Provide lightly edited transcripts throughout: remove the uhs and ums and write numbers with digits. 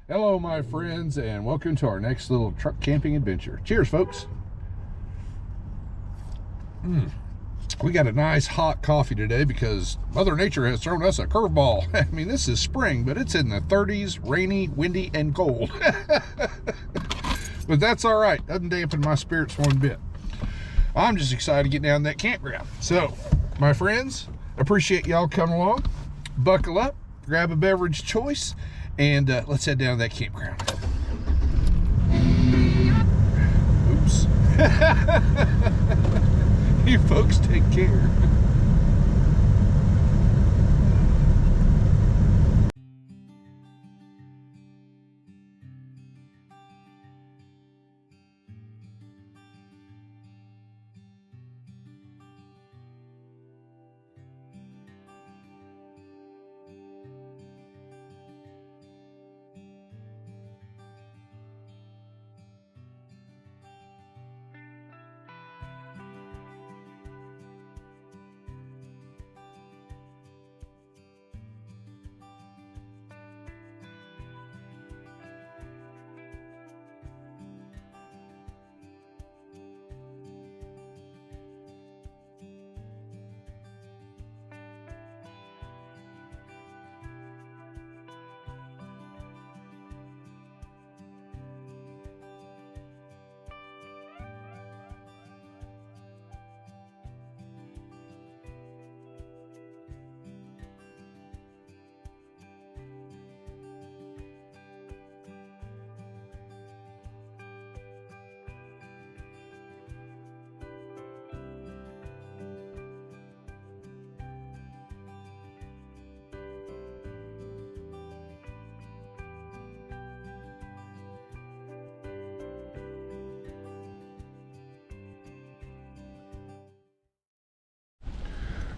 Hello, my friends, and welcome to our next little truck camping adventure. Cheers, folks. We got a nice hot coffee today because Mother Nature has thrown us a curveball. I mean, this is spring, but it's in the 30s, rainy, windy, and cold. But that's all right. Doesn't dampen my spirits one bit. I'm just excited to get down that campground. So, my friends, appreciate y'all coming along. Buckle up, grab a beverage choice, and let's head down to that campground. Oops. You folks take care.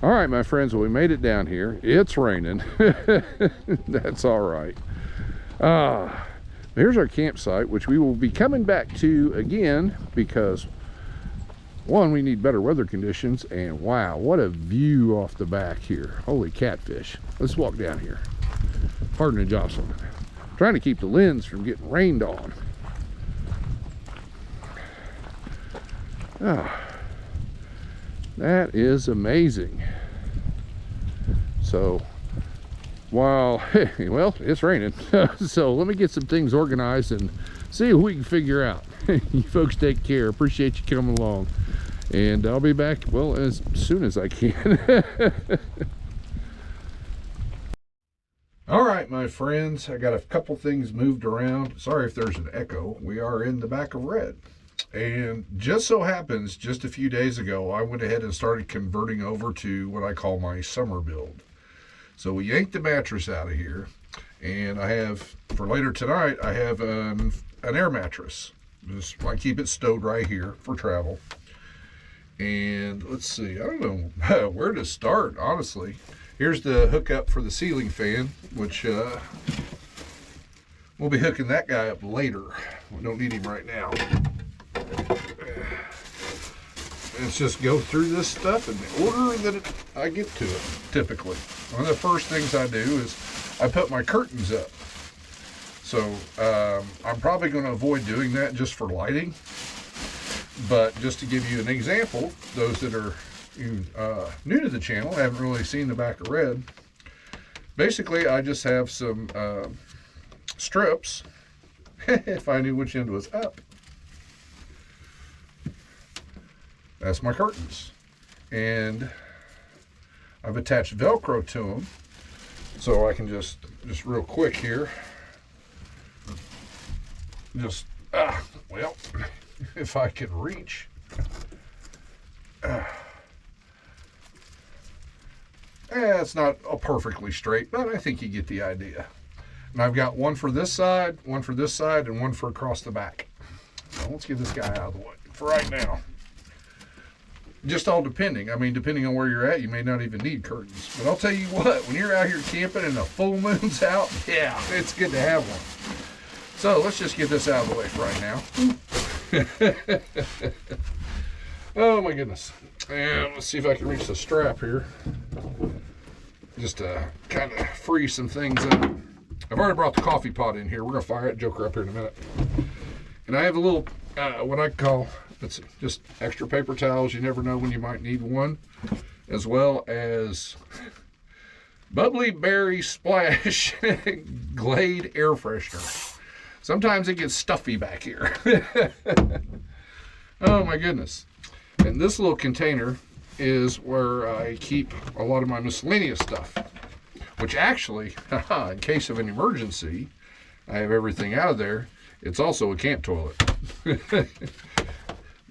All right, my friends, well, we made it down here. It's raining. That's all right. Here's our campsite, which we will be coming back to again because, one, we need better weather conditions, and wow, what a view off the back here. Holy catfish. Let's walk down here. Pardon the jostling. Trying to keep the lens from getting rained on. That is amazing. So, while, well, it's raining. So let me get some things organized and see what we can figure out. You folks take care. Appreciate you coming along. And I'll be back, well, as soon as I can. All right, my friends, I got a couple things moved around. Sorry if there's an echo. We are in the back of red. And just so happens, just a few days ago, I went ahead and started converting over to what I call my summer build. So we yanked the mattress out of here, and I have, for later tonight, I have an air mattress. I keep it stowed right here for travel. And let's see, I don't know where to start, honestly. Here's the hookup for the ceiling fan, which we'll be hooking that guy up later. We don't need him right now. Let's just go through this stuff in the order that I get to it, typically. One of the first things I do is I put my curtains up. So I'm probably going to avoid doing that just for lighting. But just to give you an example, those that are new to the channel, haven't really seen the back of red. Basically, I just have some strips, if I knew which end was up. That's my curtains, and I've attached Velcro to them, so I can just real quick here, well, if I can reach, it's not perfectly straight, but I think you get the idea. And I've got one for this side, and one for across the back. So let's get this guy out of the way for right now. Just all depending. I mean, depending on where you're at, you may not even need curtains. But I'll tell you what, when you're out here camping and the full moon's out, yeah, it's good to have one. So let's just get this out of the way for right now. Oh my goodness. And let's see if I can reach the strap here. Just to kind of free some things up. I've already brought the coffee pot in here. We're going to fire that joker up here in a minute. And I have a little, what I call, let's see, just extra paper towels. You never know when you might need one. As well as Bubbly Berry Splash Glade Air Freshener. Sometimes it gets stuffy back here. Oh my goodness. And this little container is where I keep a lot of my miscellaneous stuff. Which actually, in case of an emergency, I have everything out of there. It's also a camp toilet. Like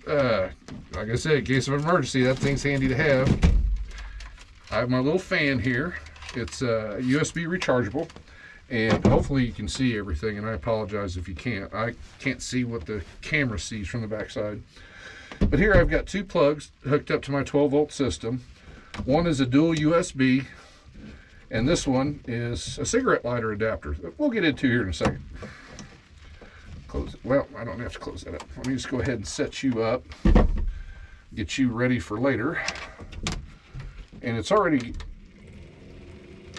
I said, in case of an emergency, that thing's handy to have. I have my little fan here. It's USB rechargeable. And hopefully you can see everything, and I apologize if you can't. I can't see what the camera sees from the backside. But here I've got two plugs hooked up to my 12-volt system. One is a dual USB, and this one is a cigarette lighter adapter that we'll get into here in a second. Close it. Well, I don't have to close that up. Let me just go ahead and set you up, get you ready for later. And it's already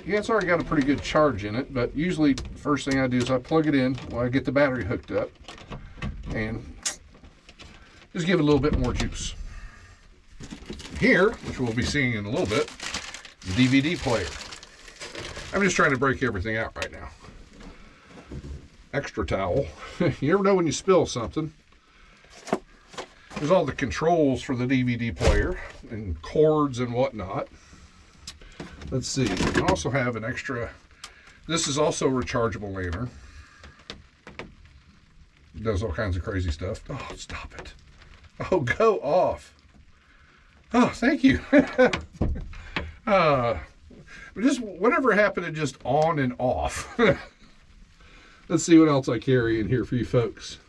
got a pretty good charge in it, but usually first thing I do is I plug it in while I get the battery hooked up and just give it a little bit more juice. Here, which we'll be seeing in a little bit, the DVD player. I'm just trying to break everything out right now. Extra towel. You never know when you spill something. There's all the controls for the DVD player and cords and whatnot. Let's see. I also have an extra. This is also a rechargeable lantern. It does all kinds of crazy stuff. Oh, stop it. Oh, go off. Oh, thank you. Just whatever happened to just on and off. Let's see what else I carry in here for you folks.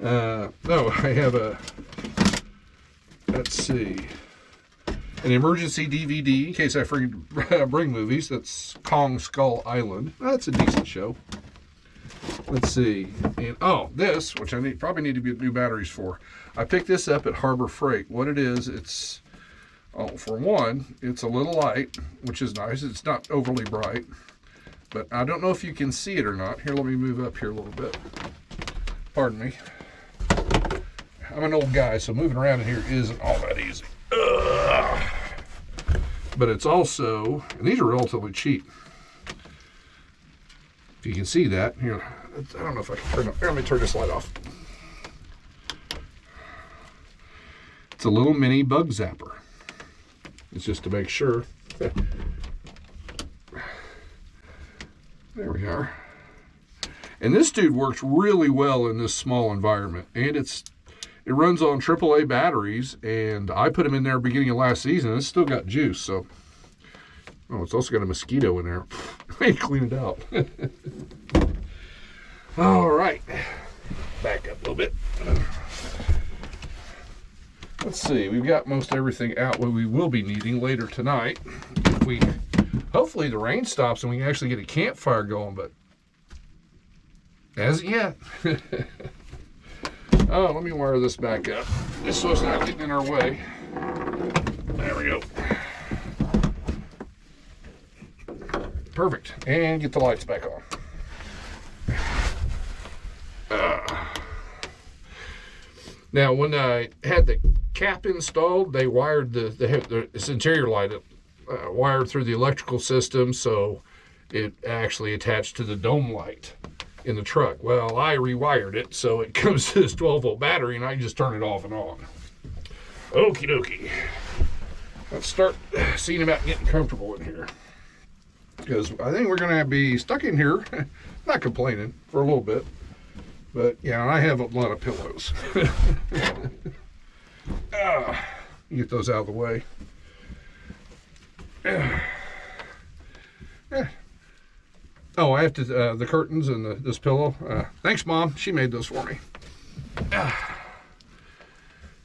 I have a, let's see, an emergency DVD in case I bring movies. That's Kong Skull Island. That's a decent show. Let's see. And this, which I probably need to get new batteries for. I picked this up at Harbor Freight. What it is, it's, for one, it's a little light, which is nice. It's not overly bright. But I don't know if you can see it or not. Here, let me move up here a little bit. Pardon me. I'm an old guy, so moving around in here isn't all that easy. Ugh. But it's also, and these are relatively cheap. If you can see that, here, I don't know if I can turn it. Let me turn this light off. It's a little mini bug zapper. It's just to make sure. There we are. And this dude works really well in this small environment. And it runs on AAA batteries. And I put them in there beginning of last season. And it's still got juice. So, it's also got a mosquito in there. I need to clean it out. All right. Back up a little bit. Let's see. We've got most everything out what we will be needing later tonight. Hopefully the rain stops and we can actually get a campfire going, but hasn't yet. Let me wire this back up. This so it's not getting in our way. There we go. Perfect. And get the lights back on. Now, when I had the cap installed, they wired this interior light up. Wired through the electrical system, so it actually attached to the dome light in the truck. Well, I rewired it so it comes to this 12-volt battery, and I can just turn it off and on. Okie dokie. Let's start seeing about getting comfortable in here, because I think we're going to be stuck in here, not complaining, for a little bit. But, yeah, I have a lot of pillows. Get those out of the way. Oh, I have to, the curtains and this pillow. Thanks, Mom. She made those for me.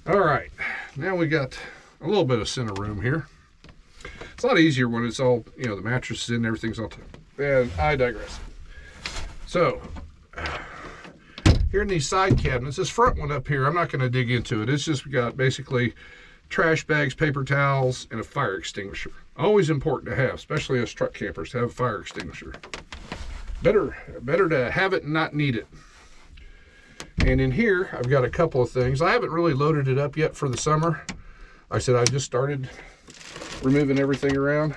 All right. Now we got a little bit of center room here. It's a lot easier when it's all, the mattress is in, everything's all, and I digress. So, here in these side cabinets, this front one up here, I'm not going to dig into it. It's just we got basically trash bags, paper towels, and a fire extinguisher. Always important to have, especially as truck campers, to have a fire extinguisher. Better to have it and not need it. And in here, I've got a couple of things. I haven't really loaded it up yet for the summer. I said I just started removing everything around.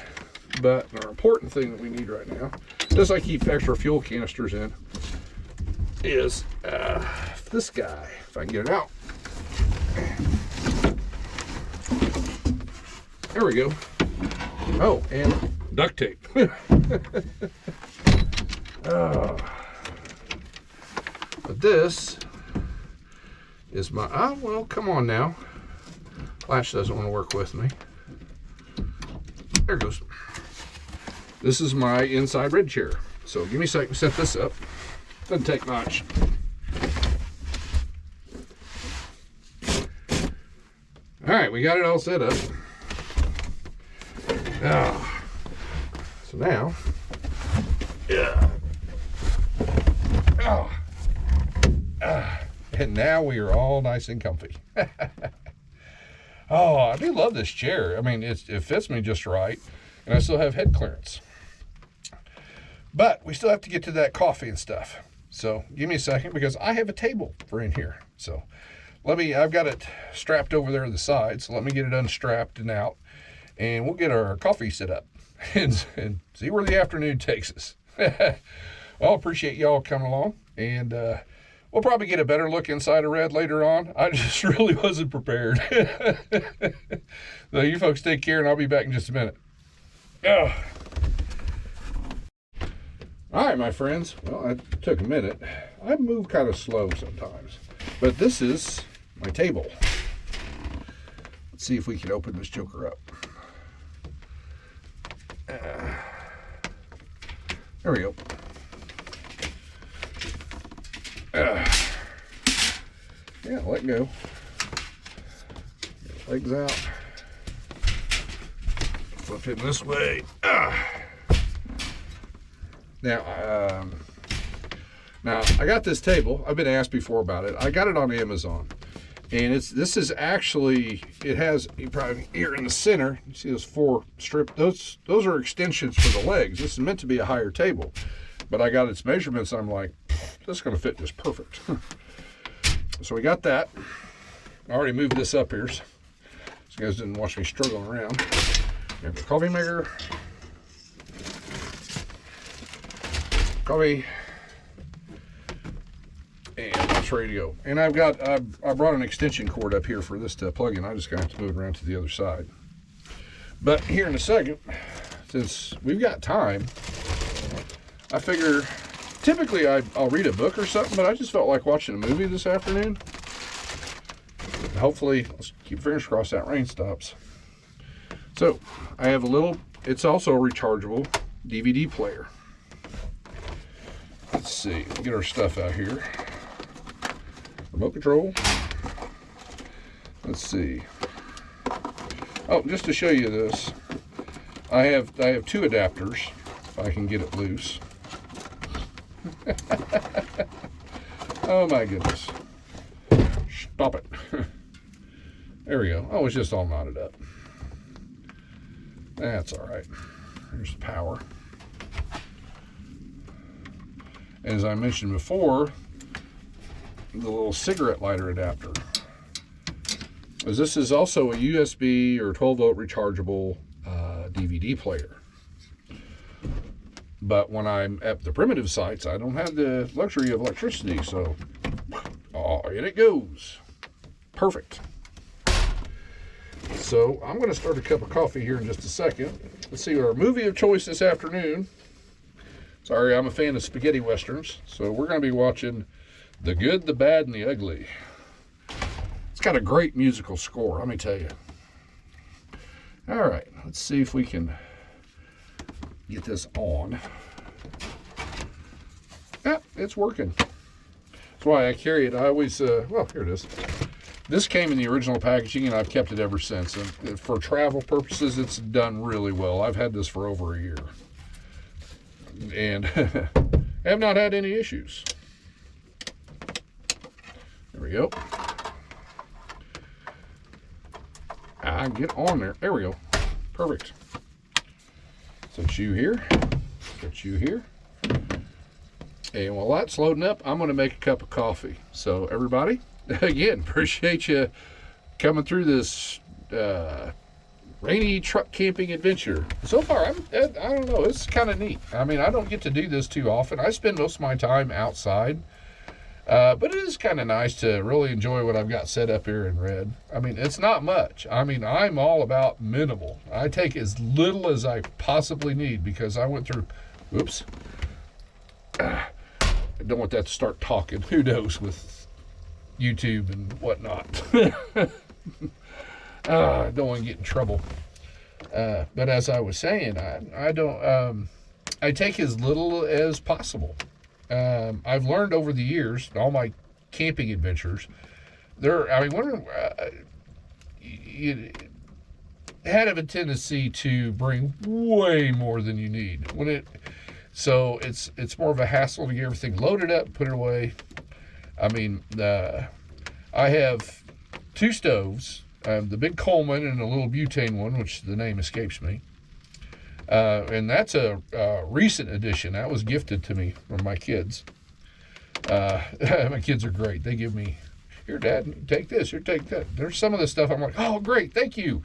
But the important thing that we need right now, just I keep extra fuel canisters in, is this guy, if I can get it out. There we go. Oh, and duct tape. Oh. But this is my, oh, well, come on now. Flash doesn't want to work with me. There it goes. This is my inside red chair. So give me a second to set this up. Doesn't take much. All right, we got it all set up. Oh. So now, yeah. Oh. And now we are all nice and comfy. Oh, I do love this chair. I mean, it fits me just right, and I still have head clearance. But we still have to get to that coffee and stuff. So give me a second, because I have a table for in here. So I've got it strapped over there to the side, so let me get it unstrapped and out, and we'll get our coffee set up and see where the afternoon takes us. Well, appreciate y'all coming along, and we'll probably get a better look inside of Red later on. I just really wasn't prepared. So you folks take care, and I'll be back in just a minute. Oh. All right, my friends. Well, it took a minute. I move kind of slow sometimes, but this is my table. Let's see if we can open this joker up. There we go. Yeah, let go. Legs out. Flip it this way. Now I got this table. I've been asked before about it. I got it on Amazon, and this is actually, it has, you probably here in the center, you see those 4 strip, those are extensions for the legs. This is meant to be a higher table, but I got its measurements. I'm like, this is going to fit just perfect. So we got that. I already moved this up here, so you guys didn't watch me struggling around. We have the coffee maker. Coffee, and it's ready to go. And I brought an extension cord up here for this to plug in. I just gotta have to move it around to the other side. But here in a second, since we've got time, I figure typically I'll read a book or something, but I just felt like watching a movie this afternoon. And hopefully, let's keep fingers crossed that rain stops. So I have it's also a rechargeable DVD player. Let's see, get our stuff out here. Remote control. Let's see. Oh, just to show you this, I have 2 adapters, if I can get it loose. Oh my goodness. Stop it. There we go. Oh, it's just all knotted up. That's all right. There's the power. As I mentioned before, the little cigarette lighter adapter. As this is also a USB or 12-volt rechargeable DVD player. But when I'm at the primitive sites, I don't have the luxury of electricity, so in it goes. Perfect. So I'm going to start a cup of coffee here in just a second. Let's see, our movie of choice this afternoon. Sorry, I'm a fan of spaghetti westerns, so we're going to be watching The Good, the Bad, and the Ugly. It's got a great musical score, let me tell you. All right, let's see if we can get this on. Yeah, it's working. That's why I carry it. I always, well, here it is. This came in the original packaging, and I've kept it ever since. And for travel purposes, it's done really well. I've had this for over a year. And have not had any issues. There we go. Get on there. There we go. Perfect. Set you here. Set you here. And while that's loading up, I'm going to make a cup of coffee. So everybody, again, appreciate you coming through this rainy truck camping adventure. So far, I don't know, it's kind of neat. I mean, I don't get to do this too often. I spend most of my time outside. But it is kind of nice to really enjoy what I've got set up here in red. I mean, it's not much. I mean, I'm all about minimal. I take as little as I possibly need because I went through, oops. I don't want that to start talking. Who knows with YouTube and whatnot. I don't want to get in trouble. But as I was saying, I don't, I take as little as possible. I've learned over the years, all my camping adventures, you had a tendency to bring way more than you need. So it's more of a hassle to get everything loaded up, put it away. I mean, I have 2 stoves, the big Coleman and a little butane one, which the name escapes me. And that's a recent addition. That was gifted to me from my kids. My kids are great. They give me, here, Dad, take this, here, take that. There's some of the stuff I'm like, oh, great, thank you.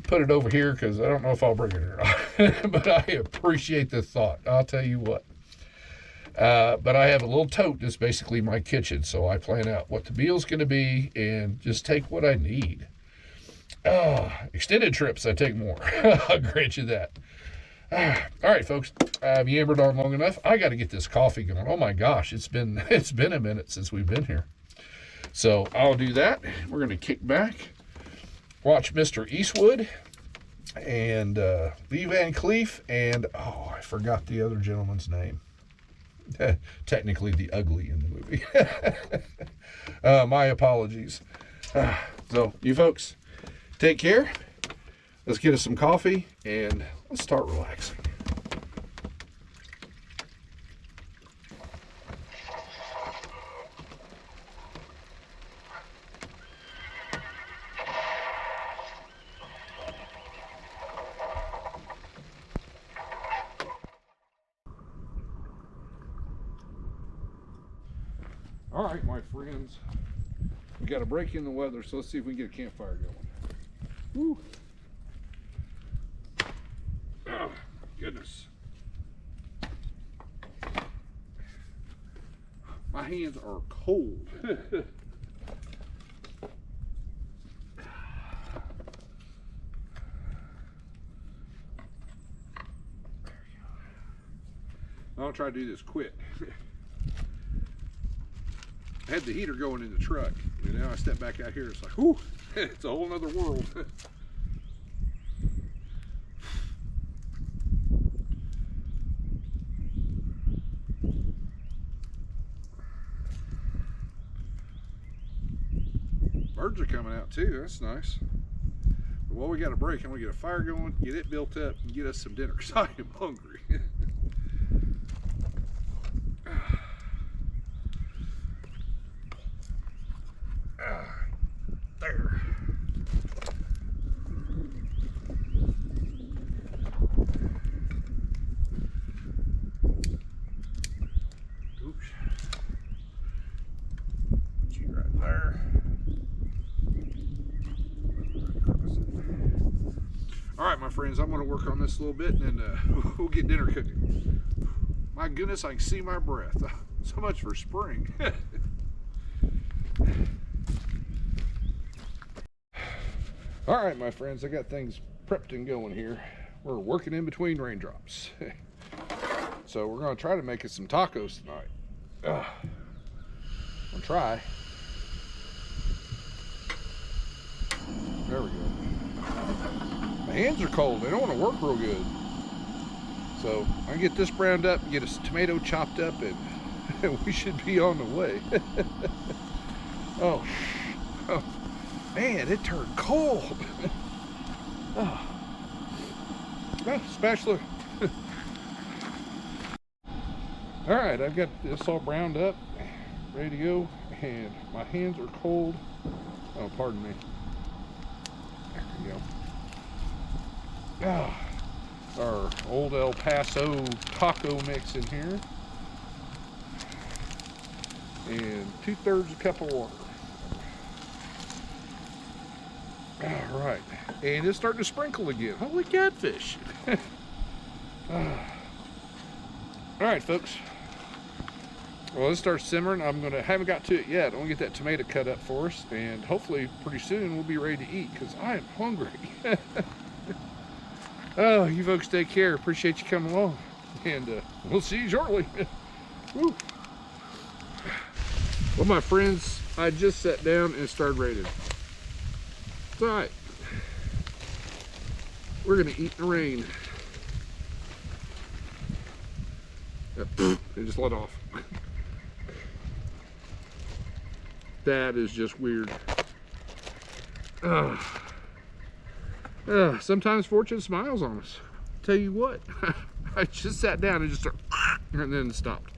Put it over here because I don't know if I'll bring it or not. But I appreciate the thought. I'll tell you what. But I have a little tote that's basically my kitchen. So I plan out what the meal's going to be and just take what I need. Extended trips, I take more. I'll grant you that. All right, folks. I've yammered on long enough. I got to get this coffee going. Oh my gosh, it's been a minute since we've been here. So I'll do that. We're going to kick back, watch Mr. Eastwood and Lee Van Cleef, and I forgot the other gentleman's name. Technically the ugly in the movie. My apologies. So you folks, take care. Let's get us some coffee and let's start relaxing. All right, my friends, we got a break in the weather, so let's see if we can get a campfire going. Woo. Oh, goodness. My hands are cold. I'll try to do this quick. I had the heater going in the truck, and now I step back out here, it's like, whoo, it's a whole nother world. Birds are coming out too, that's nice. But while we got a break, I'm gonna get a fire going, get it built up, and get us some dinner, because I am hungry. There. Oops. Put you right there. All right, my friends, I'm going to work on this a little bit, and then we'll get dinner cooking. My goodness, I can see my breath. So much for spring. All right, my friends, I got things prepped and going here. We're working in between raindrops. So we're going to try to make us some tacos tonight. We'll try. There we go. My hands are cold. They don't want to work real good. So I can get this browned up and get a tomato chopped up, and we should be on the way. Oh. Man, it turned cold. Oh. Spatula. All right, I've got this all browned up, ready to go, and my hands are cold. Oh, pardon me. There we go. Our old El Paso taco mix in here. and 2/3 a cup of water. All right, and it's starting to sprinkle again. Holy catfish. All right, folks. Well, it starts simmering. Haven't got to it yet. I'm gonna get that tomato cut up for us, and hopefully pretty soon we'll be ready to eat because I am hungry. Oh, you folks take care. Appreciate you coming along, and we'll see you shortly. Woo. Well, my friends, I just sat down and started raiding. It's all right. We're gonna eat in the rain. It just let off. That is just weird. Sometimes fortune smiles on us. Tell you what, I just sat down and just started, and then stopped.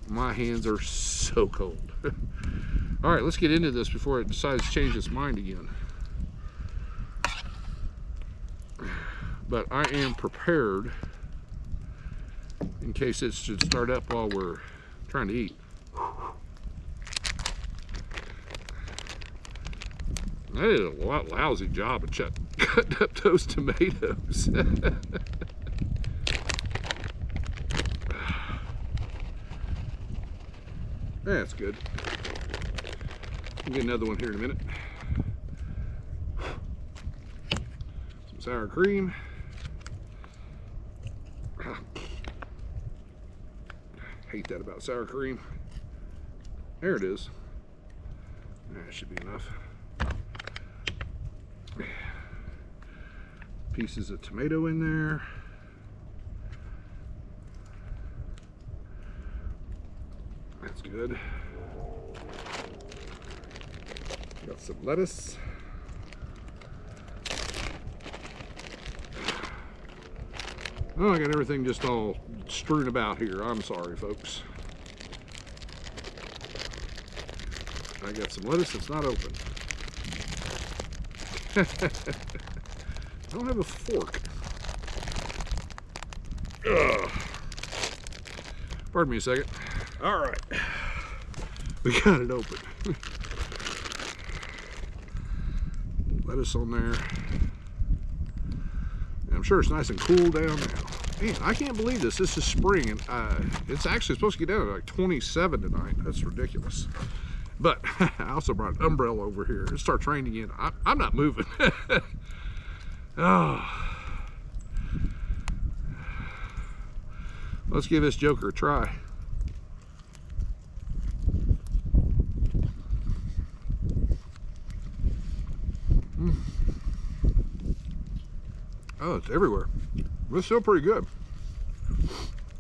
My hands are so cold. All right, let's get into this before it decides to change its mind again. But I am prepared in case it should start up while we're trying to eat. I did a lousy job of cutting up those tomatoes. That's good. We'll get another one here in a minute. Some sour cream. Hate that about sour cream. There it is. That should be enough. Pieces of tomato in there. That's good. Got some lettuce. Oh, I got everything just all strewn about here. I'm sorry, folks. I got some lettuce that's not open. I don't have a fork. Ugh. Pardon me a second. All right. We got it open. Lettuce on there. And I'm sure it's nice and cool down now. Man, I can't believe this. This is spring, and it's actually supposed to get down to like 27 tonight. That's ridiculous. But I also brought an umbrella over here. It starts raining again. I'm not moving. Oh. Let's give this joker a try. Oh, it's everywhere. It's still pretty good.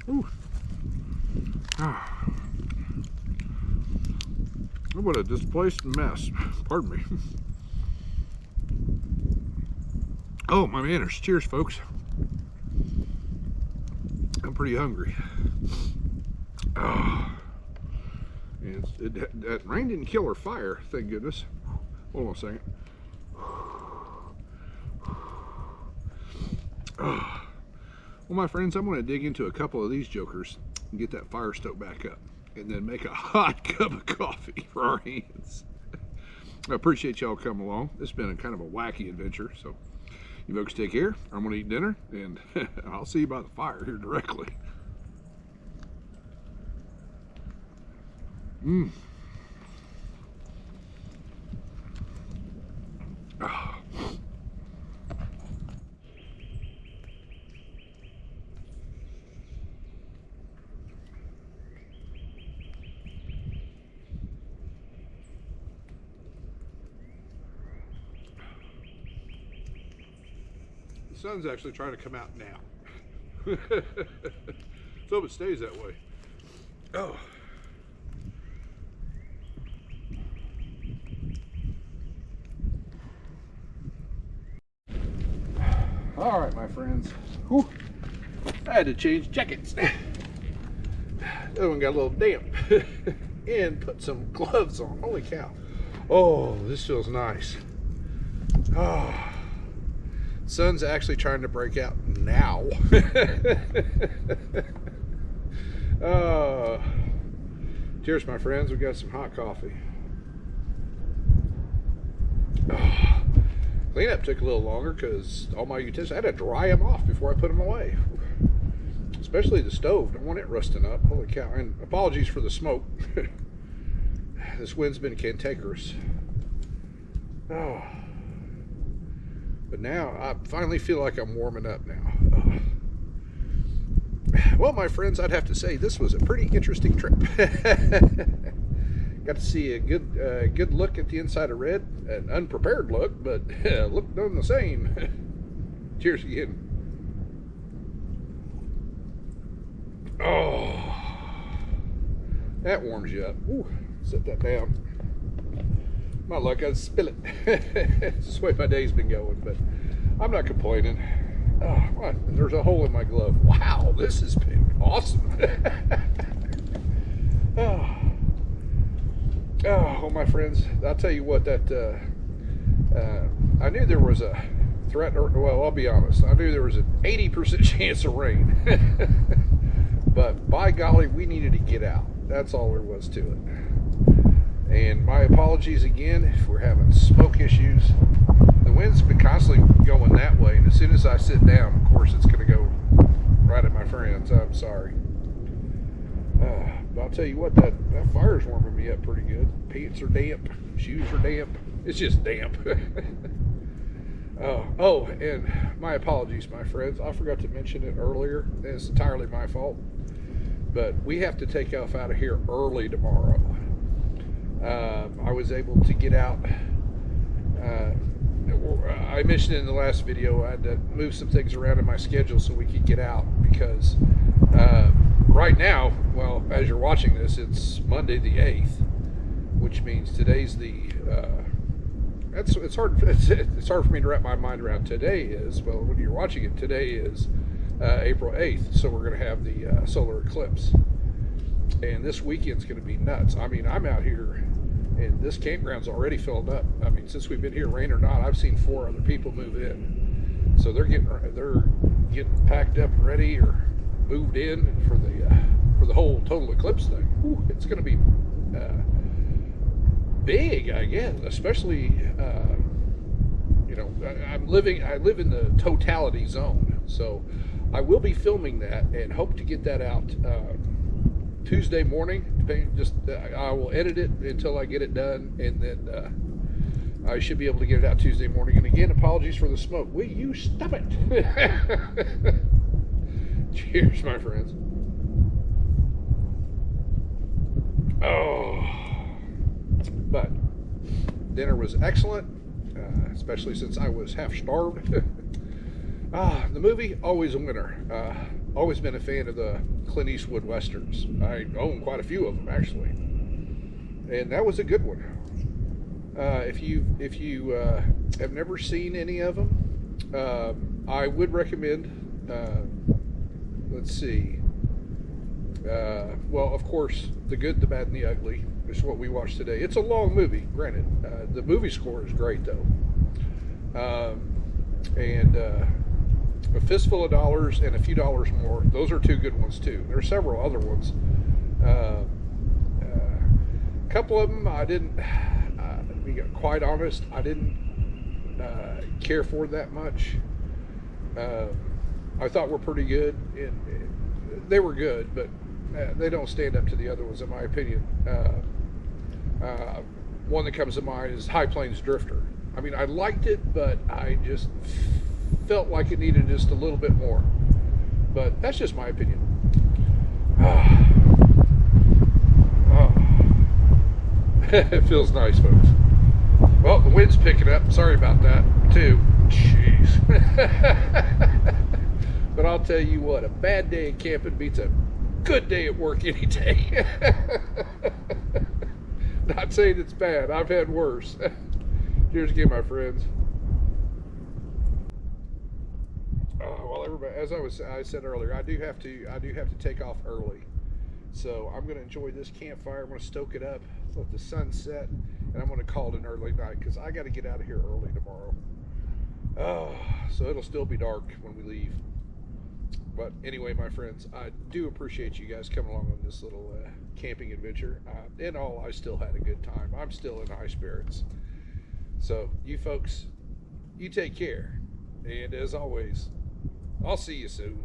Ooh. What a displaced mess. Pardon me. Oh, my manners. Cheers, folks. I'm pretty hungry. Oh. And that rain didn't kill our fire, thank goodness. Hold on a second. Oh. Well, my friends, I'm going to dig into a couple of these jokers and get that fire stoked back up, and then make a hot cup of coffee for our hands. I appreciate y'all coming along. It's been a kind of a wacky adventure, so you folks take care. I'm going to eat dinner, and I'll see you by the fire here directly. Oh. The sun's actually trying to come out now. So it stays that way. Oh. All right, my friends. Whew. I had to change jackets. That one got a little damp. And put some gloves on. Holy cow. Oh, this feels nice. Oh. Sun's actually trying to break out now. Cheers, my friends. We got some hot coffee. Oh, cleanup took a little longer because all my utensils, I had to dry them off before I put them away. Especially the stove. Don't want it rusting up. Holy cow. And apologies for the smoke. This wind's been cantankerous. Oh. But now I finally feel like I'm warming up now. Oh. Well, my friends, I'd have to say this was a pretty interesting trip. Got to see a good look at the inside of Red. An unprepared look, but looked done the same. Cheers again. Oh, that warms you up. Ooh, set that down. My luck, I'd spill it. That's the way my day's been going, but I'm not complaining. Oh, what? There's a hole in my glove. Wow, this has been awesome. Oh, my friends, I'll tell you what, that I knew there was a threat, well, I'll be honest, I knew there was an 80% chance of rain. But by golly, we needed to get out. That's all there was to it. And my apologies again if we're having smoke issues. The wind's been constantly going that way, and as soon as I sit down, of course, it's going to go right at my friends. I'm sorry. But I'll tell you what, that fire's warming me up pretty good. Pants are damp, shoes are damp. It's just damp. Oh, and my apologies, my friends. I forgot to mention it earlier. It's entirely my fault. But we have to take off out of here early tomorrow. I was able to get out. I mentioned in the last video I had to move some things around in my schedule so we could get out because right now, well, as you're watching this, it's Monday the 8th, which means today's the it's hard for me to wrap my mind around. Today is, well, when you're watching it, today is April 8th, so we're going to have the solar eclipse, and this weekend's going to be nuts. I mean, I'm out here and this campground's already filled up. I mean, since we've been here, rain or not, I've seen 4 other people move in, so they're getting packed up and ready or moved in for the whole total eclipse thing. Ooh, it's going to be big, I guess, especially you know, I live in the totality zone, so I will be filming that and hope to get that out Tuesday morning. I will edit it until I get it done, and then I should be able to get it out Tuesday morning. And again, apologies for the smoke. Will you stop it? Cheers, my friends. Oh, but dinner was excellent, especially since I was half starved. The movie, always a winner. Always been a fan of the Clint Eastwood westerns. I own quite a few of them, actually, and that was a good one. If you have never seen any of them, I would recommend. Let's see. Well, of course, The Good, the Bad, and the Ugly is what we watched today. It's a long movie, granted. The movie score is great, though. And A Fistful of Dollars and A Few Dollars More. Those are 2 good ones, too. There are several other ones. A couple of them I didn't, to be quite honest, I didn't care for that much. I thought were pretty good. They were good, but they don't stand up to the other ones, in my opinion. One that comes to mind is High Plains Drifter. I mean, I liked it, but I just felt like it needed just a little bit more. But that's just my opinion. It feels nice, folks. Well, the wind's picking up. Sorry about that, too. Jeez. But I'll tell you what, a bad day at camping beats a good day at work any day. Not saying it's bad. I've had worse. Cheers again, my friends. Well, everybody, as I said earlier, I do have to take off early. So I'm going to enjoy this campfire. I'm going to stoke it up, let the sun set, and I'm going to call it an early night because I got to get out of here early tomorrow. So it'll still be dark when we leave. But anyway, my friends, I do appreciate you guys coming along on this little camping adventure. In all, I still had a good time. I'm still in high spirits. So, you folks, you take care. And as always, I'll see you soon.